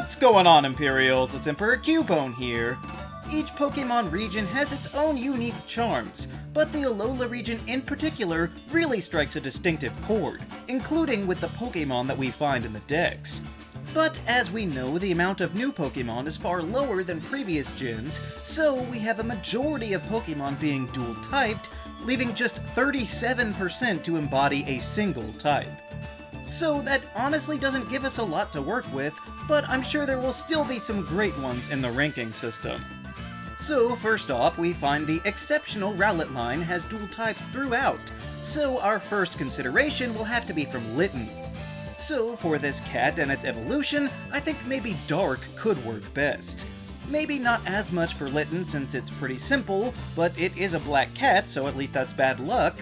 What's going on, Imperials? It's Emperor Cubone here. Each Pokemon region has its own unique charms, but the Alola region in particular really strikes a distinctive chord, including with the Pokemon that we find in the decks. But as we know, the amount of new Pokemon is far lower than previous gens, so we have a majority of Pokemon being dual-typed, leaving just 37% to embody a single type. So that honestly doesn't give us a lot to work with, but I'm sure there will still be some great ones in the ranking system. So first off, we find the exceptional Rowlet line has dual types throughout, so our first consideration will have to be from Litten. So for this cat and its evolution, I think maybe Dark could work best. Maybe not as much for Litten since it's pretty simple, but it is a black cat, so at least that's bad luck.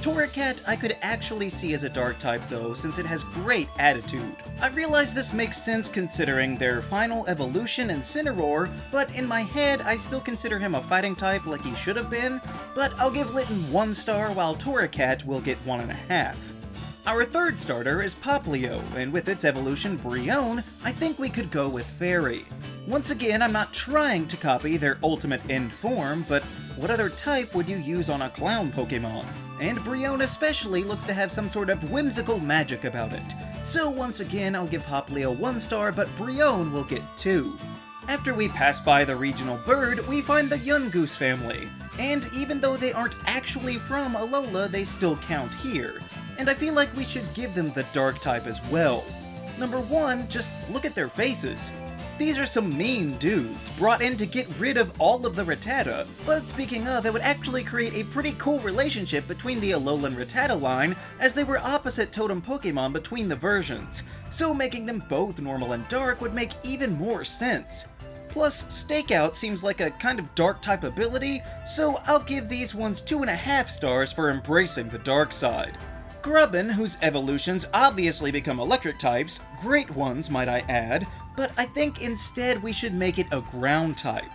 Torracat I could actually see as a dark type though, since it has great attitude. I realize this makes sense considering their final evolution Incineroar, but in my head I still consider him a fighting type like he should have been, but I'll give Litten 1 star while Torracat will get 1.5. Our third starter is Poplio, and with its evolution Brionne, I think we could go with Fairy. Once again, I'm not trying to copy their ultimate end form, but what other type would you use on a clown Pokemon? And Brionne especially looks to have some sort of whimsical magic about it. So once again, I'll give Poplio 1 star, but Brionne will get 2. After we pass by the regional bird, we find the Yungoos family. And even though they aren't actually from Alola, they still count here. And I feel like we should give them the dark type as well. Number 1, just look at their faces. These are some mean dudes, brought in to get rid of all of the Rattata, but speaking of, it would actually create a pretty cool relationship between the Alola and Rattata line, as they were opposite totem Pokemon between the versions, so making them both normal and dark would make even more sense. Plus, Stakeout seems like a kind of dark type ability, so I'll give these ones 2.5 stars for embracing the dark side. Grubbin, whose evolutions obviously become electric types, great ones might I add, but I think instead we should make it a ground type.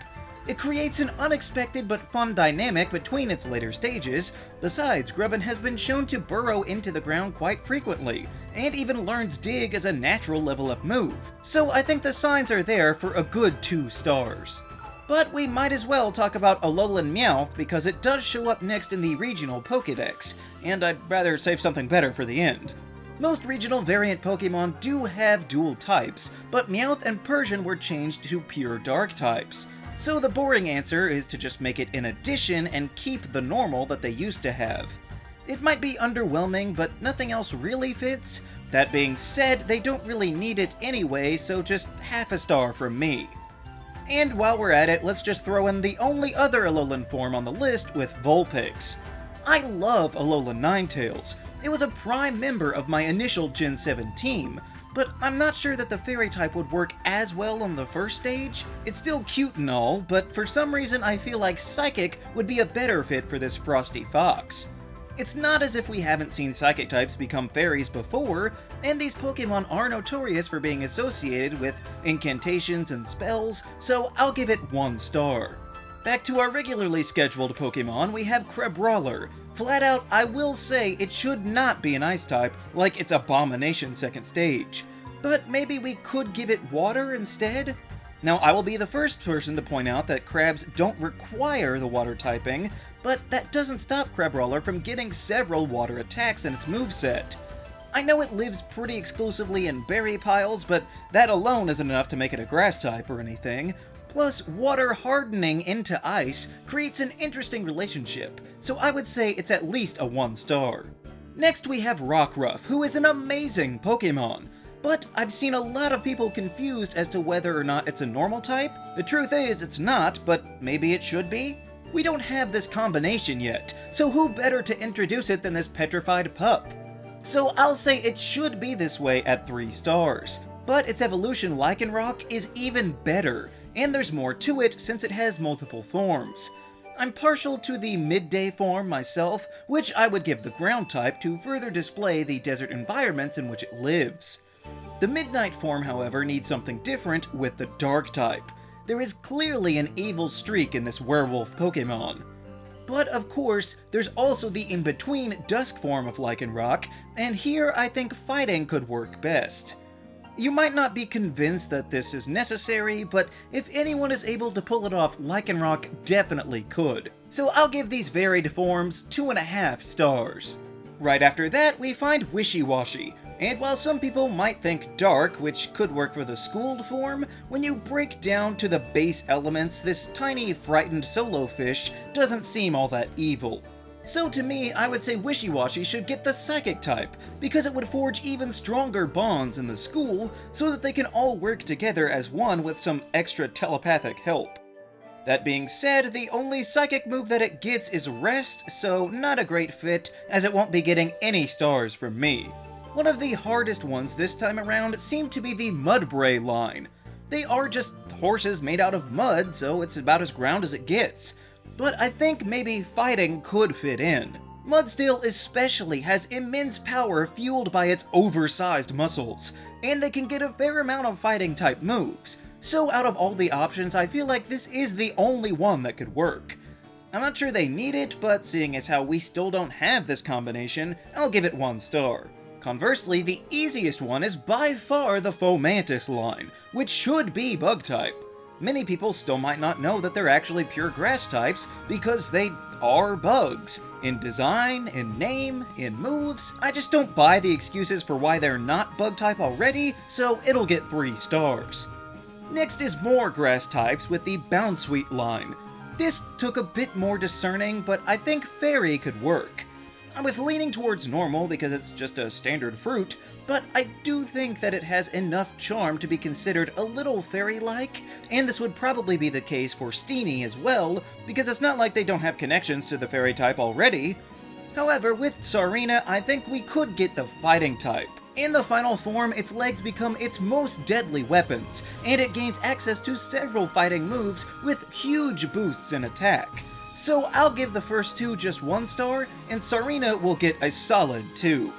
It creates an unexpected but fun dynamic between its later stages. Besides, Grubbin has been shown to burrow into the ground quite frequently, and even learns Dig as a natural level-up move, so I think the signs are there for a good 2 stars. But we might as well talk about Alola and Meowth because it does show up next in the regional Pokédex, and I'd rather save something better for the end. Most regional variant Pokemon do have dual types, but Meowth and Persian were changed to pure dark types. So the boring answer is to just make it an addition and keep the normal that they used to have. It might be underwhelming, but nothing else really fits. That being said, they don't really need it anyway, so just half a star from me. And while we're at it, let's just throw in the only other Alolan form on the list with Vulpix. I love Alola Ninetales. It was a prime member of my initial Gen 7 team, but I'm not sure that the Fairy type would work as well on the first stage. It's still cute and all, but for some reason I feel like Psychic would be a better fit for this Frosty Fox. It's not as if we haven't seen Psychic types become fairies before, and these Pokemon are notorious for being associated with incantations and spells, so I'll give it 1 star. Back to our regularly scheduled Pokemon, we have Crabroller. Flat out, I will say it should not be an Ice type, like its Abomination 2nd stage. But maybe we could give it Water instead? Now, I will be the first person to point out that Crabs don't require the Water typing, but that doesn't stop Crabroller from getting several Water attacks in its moveset. I know it lives pretty exclusively in berry piles, but that alone isn't enough to make it a Grass type or anything. Plus, water hardening into ice creates an interesting relationship, so I would say it's at least a 1 star. Next we have Rockruff, who is an amazing Pokemon, but I've seen a lot of people confused as to whether or not it's a normal type. The truth is it's not, but maybe it should be? We don't have this combination yet, so who better to introduce it than this petrified pup? So I'll say it should be this way at 3 stars, but its evolution Lycanrock is even better, and there's more to it since it has multiple forms. I'm partial to the midday form myself, which I would give the ground type to further display the desert environments in which it lives. The midnight form, however, needs something different with the dark type. There is clearly an evil streak in this werewolf Pokemon. But of course, there's also the in-between dusk form of Lycanrock, and here I think fighting could work best. You might not be convinced that this is necessary, but if anyone is able to pull it off, Lycanrock definitely could. So I'll give these varied forms 2.5 stars. Right after that, we find Wishywashy, and while some people might think dark, which could work for the schooled form, when you break down to the base elements, this tiny, frightened solo fish doesn't seem all that evil. So to me, I would say Wishywashy should get the Psychic type, because it would forge even stronger bonds in the school, so that they can all work together as one with some extra telepathic help. That being said, the only Psychic move that it gets is Rest, so not a great fit, as it won't be getting any stars from me. One of the hardest ones this time around seemed to be the Mudbray line. They are just horses made out of mud, so it's about as ground as it gets. But I think maybe fighting could fit in. Mudsteel especially has immense power fueled by its oversized muscles, and they can get a fair amount of fighting type moves, so out of all the options I feel like this is the only one that could work. I'm not sure they need it, but seeing as how we still don't have this combination, I'll give it 1 star. Conversely, the easiest one is by far the Fomantis line, which should be bug type. Many people still might not know that they're actually pure grass types because they are bugs. In design, in name, in moves, I just don't buy the excuses for why they're not bug type already, so it'll get 3 stars. Next is more grass types with the Bounsweet line. This took a bit more discerning, but I think Fairy could work. I was leaning towards normal because it's just a standard fruit, but I do think that it has enough charm to be considered a little fairy-like, and this would probably be the case for Steenie as well, because it's not like they don't have connections to the fairy type already. However, with Tsareena, I think we could get the fighting type. In the final form, its legs become its most deadly weapons, and it gains access to several fighting moves with huge boosts in attack. So I'll give the first 2 just 1 star, and Tsareena will get a solid 2.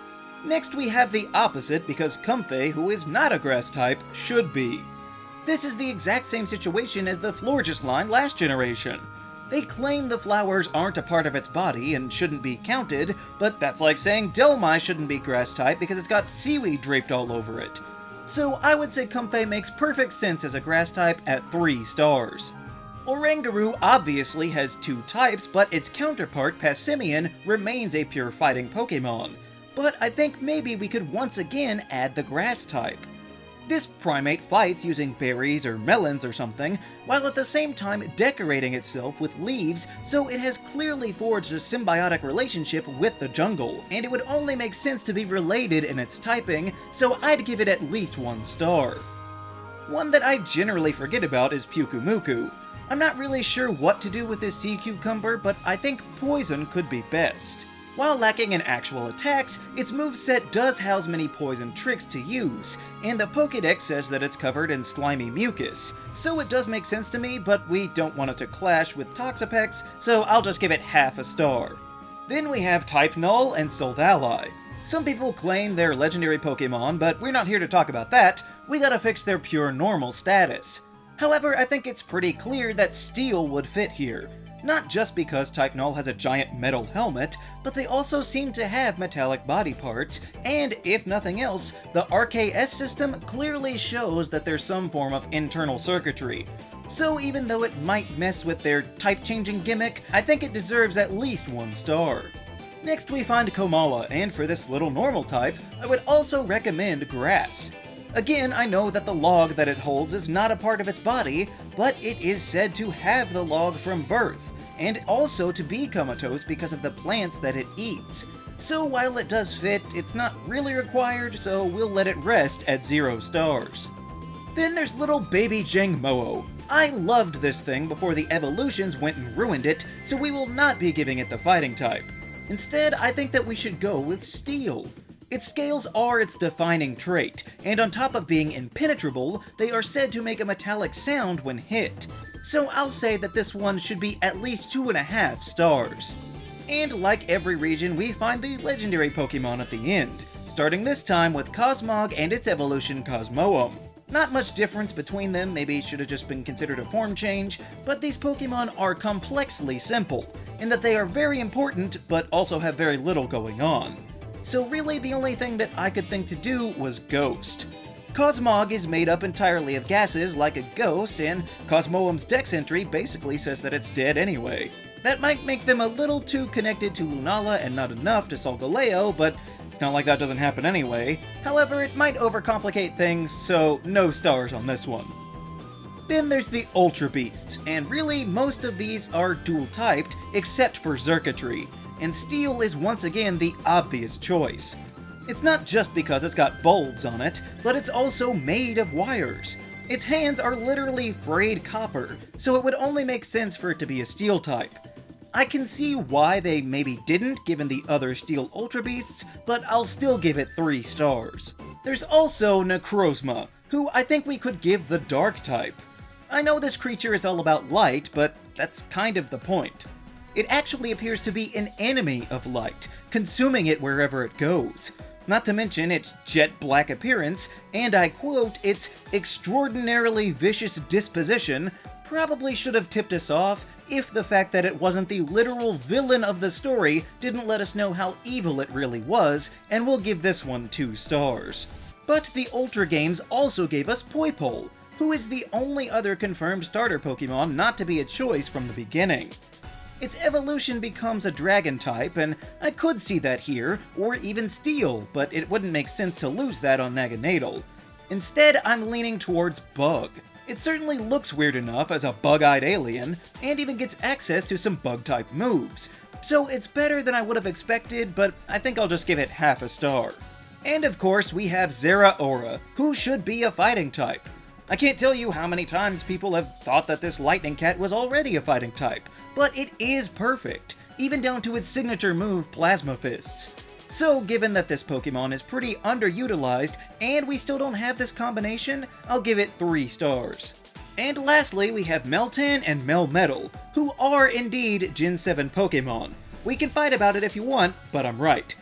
Next we have the opposite because Kamfei, who is not a grass type, should be. This is the exact same situation as the Florges line last generation. They claim the flowers aren't a part of its body and shouldn't be counted, but that's like saying Delmai shouldn't be grass type because it's got seaweed draped all over it. So I would say Kamfei makes perfect sense as a grass type at 3 stars. Oranguru obviously has 2 types, but its counterpart, Passimian, remains a pure fighting Pokémon. But I think maybe we could once again add the grass type. This primate fights using berries or melons or something, while at the same time decorating itself with leaves, so it has clearly forged a symbiotic relationship with the jungle, and it would only make sense to be related in its typing, so I'd give it at least 1 star. One that I generally forget about is Pukumuku. I'm not really sure what to do with this sea cucumber, but I think poison could be best. While lacking in actual attacks, its moveset does house many poison tricks to use, and the Pokédex says that it's covered in slimy mucus, so it does make sense to me, but we don't want it to clash with Toxapex, so I'll just give it half a star. Then we have Type Null and Silvally. Some people claim they're legendary Pokémon, but we're not here to talk about that, we gotta fix their pure normal status. However, I think it's pretty clear that Steel would fit here. Not just because Type Null has a giant metal helmet, but they also seem to have metallic body parts, and if nothing else, the RKS system clearly shows that there's some form of internal circuitry. So even though it might mess with their type-changing gimmick, I think it deserves at least 1 star. Next we find Komala, and for this little normal type, I would also recommend Grass. Again, I know that the log that it holds is not a part of its body, but it is said to have the log from birth, and also to be comatose because of the plants that it eats. So while it does fit, it's not really required, so we'll let it rest at 0 stars. Then there's little baby Jangmo-o. I loved this thing before the evolutions went and ruined it, so we will not be giving it the fighting type. Instead, I think that we should go with Steel. Its scales are its defining trait, and on top of being impenetrable, they are said to make a metallic sound when hit. So I'll say that this one should be at least 2.5 stars. And like every region, we find the legendary Pokémon at the end, starting this time with Cosmog and its evolution Cosmoem. Not much difference between them, maybe should have just been considered a form change, but these Pokémon are complexly simple, in that they are very important, but also have very little going on. So really the only thing that I could think to do was Ghost. Cosmog is made up entirely of gases like a ghost, and Cosmoem's dex entry basically says that it's dead anyway. That might make them a little too connected to Lunala and not enough to Solgaleo, but it's not like that doesn't happen anyway. However, it might overcomplicate things, so no stars on this one. Then there's the Ultra Beasts, and really most of these are dual-typed, except for Xurkitree, and Steel is once again the obvious choice. It's not just because it's got bulbs on it, but it's also made of wires. Its hands are literally frayed copper, so it would only make sense for it to be a Steel type. I can see why they maybe didn't given the other Steel Ultra Beasts, but I'll still give it 3 stars. There's also Necrozma, who I think we could give the Dark type. I know this creature is all about light, but that's kind of the point. It actually appears to be an enemy of light, consuming it wherever it goes. Not to mention its jet black appearance, and I quote, its extraordinarily vicious disposition probably should have tipped us off if the fact that it wasn't the literal villain of the story didn't let us know how evil it really was, and we'll give this one 2 stars. But the Ultra games also gave us Poipole, who is the only other confirmed starter Pokemon not to be a choice from the beginning. Its evolution becomes a dragon type, and I could see that here, or even Steel, but it wouldn't make sense to lose that on Naganadel. Instead, I'm leaning towards Bug. It certainly looks weird enough as a bug-eyed alien, and even gets access to some bug-type moves. So it's better than I would have expected, but I think I'll just give it half a star. And of course, we have Zera Aura, who should be a fighting type. I can't tell you how many times people have thought that this Lightning Cat was already a fighting type, but it is perfect, even down to its signature move, Plasma Fists. So given that this Pokemon is pretty underutilized, and we still don't have this combination, I'll give it 3 stars. And lastly, we have Meltan and Melmetal, who are indeed Gen 7 Pokemon. We can fight about it if you want, but I'm right.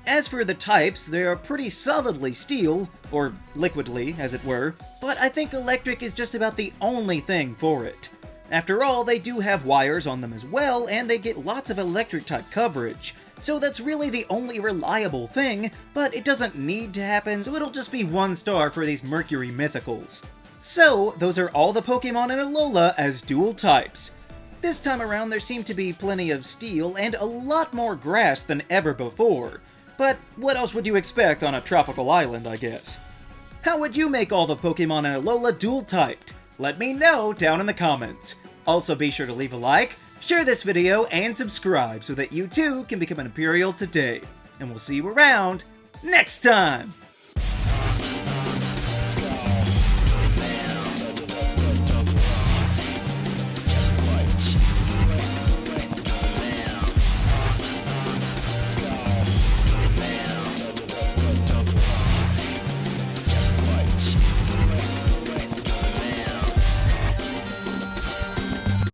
As for the types, they are pretty solidly Steel, or liquidly, as it were, but I think Electric is just about the only thing for it. After all, they do have wires on them as well, and they get lots of Electric-type coverage, so that's really the only reliable thing, but it doesn't need to happen, so it'll just be 1 star for these Mercury Mythicals. So, those are all the Pokemon in Alola as dual types. This time around there seem to be plenty of Steel and a lot more grass than ever before. But what else would you expect on a tropical island, I guess? How would you make all the Pokemon in Alola dual-typed? Let me know down in the comments. Also be sure to leave a like, share this video, and subscribe so that you too can become an Imperial today. And we'll see you around next time!